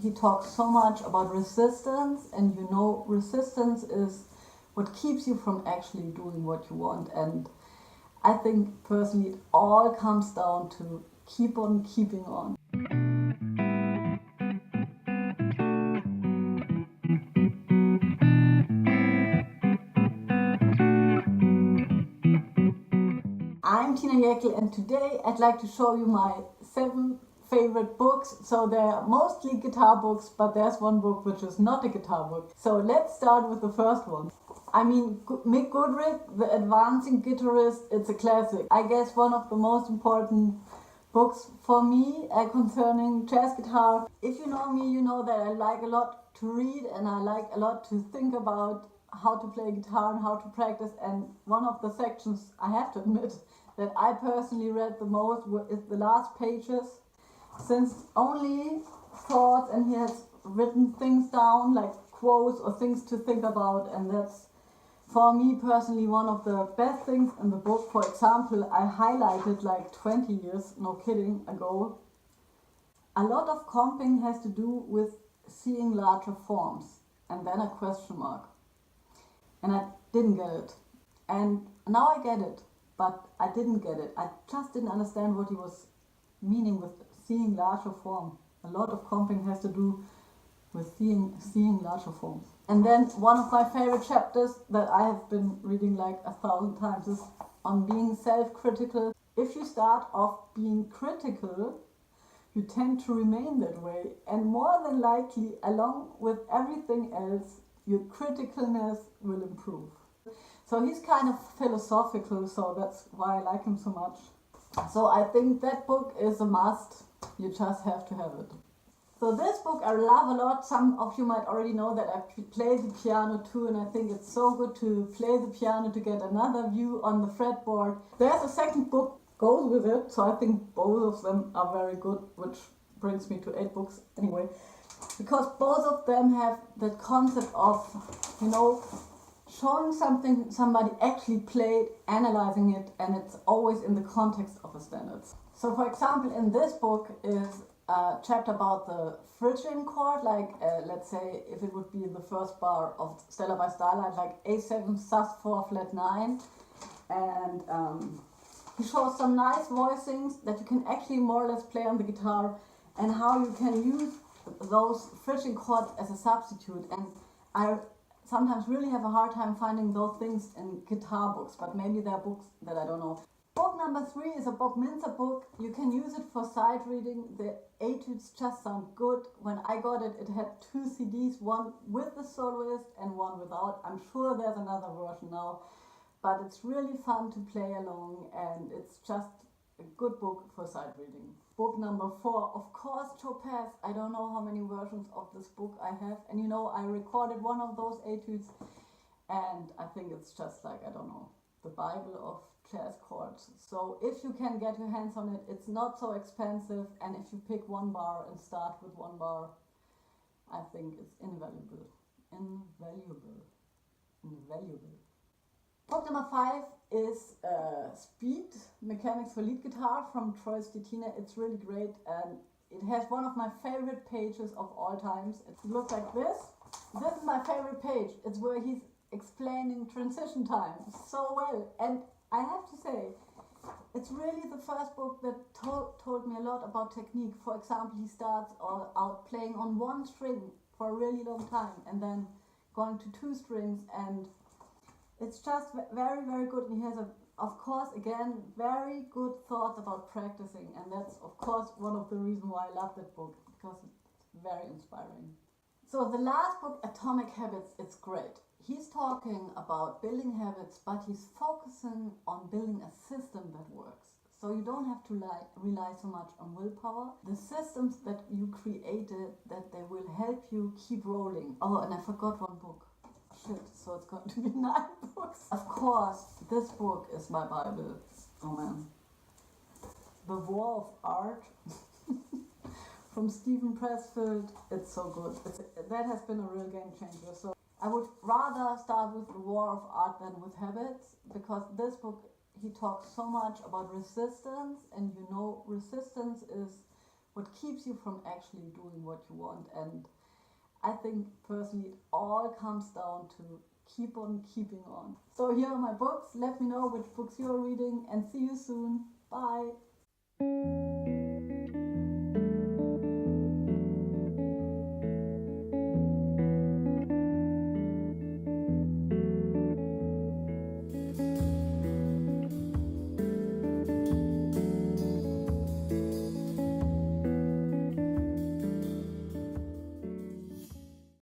he talks so much about resistance, and you know, resistance is what keeps you from actually doing what you want. And I think personally it all comes down to keep on keeping on. I'm Tina Jäckel, and today I'd like to show you my 7 favorite books. So they're mostly guitar books, but there's one book which is not a guitar book. So let's start with the first one. I mean, Miko Drake, The Advancing Guitarist, it's a classic. I guess one of the most important books for me concerning jazz guitar. If you know me, you know that I like a lot to read, and I like a lot to think about how to play guitar and how to practice. And one of the sections, I have to admit, that I personally read the most is the last pages, since only thoughts, and he has written things down like quotes or things to think about, and that's for me personally one of the best things in the book. For example, I highlighted like 20 years, no kidding, ago. A lot of comping has to do with seeing larger forms, and then a question mark. And I didn't get it. And now I get it, but I didn't get it. I just didn't understand what he was meaning with seeing larger form. A lot of comping has to do with seeing larger forms. And then one of my favorite chapters that I have been reading like 1,000 times is on being self-critical. If you start off being critical, you tend to remain that way, and more than likely, along with everything else, your criticalness will improve. So he's kind of philosophical, so that's why I like him so much. So I think that book is a must. You just have to have it. So this book I love a lot. Some of you might already know that I play the piano too, and I think it's so good to play the piano to get another view on the fretboard. There's a second book goes with it, so I think both of them are very good, which brings me to 8 books anyway. Because both of them have that concept of, you know, showing something somebody actually played, analyzing it, and it's always in the context of a standard. So for example, in this book is a chapter about the phrygian chord, like let's say if it would be the first bar of Stella by Starlight, like A7 sus4 flat 9, and he shows some nice voicings that you can actually more or less play on the guitar, and how you can use those phrygian chords as a substitute. And I sometimes really have a hard time finding those things in guitar books, but maybe there are books that I don't know. Book number 3 is a Bob Mintzer book. You can use it for sight reading. The Etudes just sound good. When I got it, it had 2 CDs, one with the soloist and one without. I'm sure there's another version now, but it's really fun to play along, and it's just a good book for sight reading. Book number 4, of course, Chopin. I don't know how many versions of this book I have, and you know, I recorded one of those etudes, and I think it's just like, I don't know, the Bible of jazz chords. So if you can get your hands on it, it's not so expensive, and if you pick one bar and start with one bar, I think it's invaluable. Book number 5 is Speed, Mechanics for Lead Guitar from Troy Stetina. It's really great, and it has one of my favorite pages of all times. It looks like this. This is my favorite page. It's where he's explaining transition time so well, and I have to say, it's really the first book that told me a lot about technique. For example, he starts out playing on 1 string for a really long time, and then going to 2 strings, and it's just very, very good. And he has, of course, again, very good thoughts about practicing, and that's, of course, one of the reasons why I love that book, because it's very inspiring. So the last book, Atomic Habits, it's great. He's talking about building habits, but he's focusing on building a system that works. So you don't have to rely so much on willpower. The systems that you created, that they will help you keep rolling. Oh, and I forgot one book. Shit, so it's going to be 9 books. Of course, this book is my Bible. Oh man. The War of Art from Stephen Pressfield. It's so good. That has been a real game changer. So I would rather start with The War of Art than with Habits, because this book, he talks so much about resistance, and you know, resistance is what keeps you from actually doing what you want. And I think personally it all comes down to keep on keeping on. So here are my books. Let me know which books you're reading and see you soon. Bye.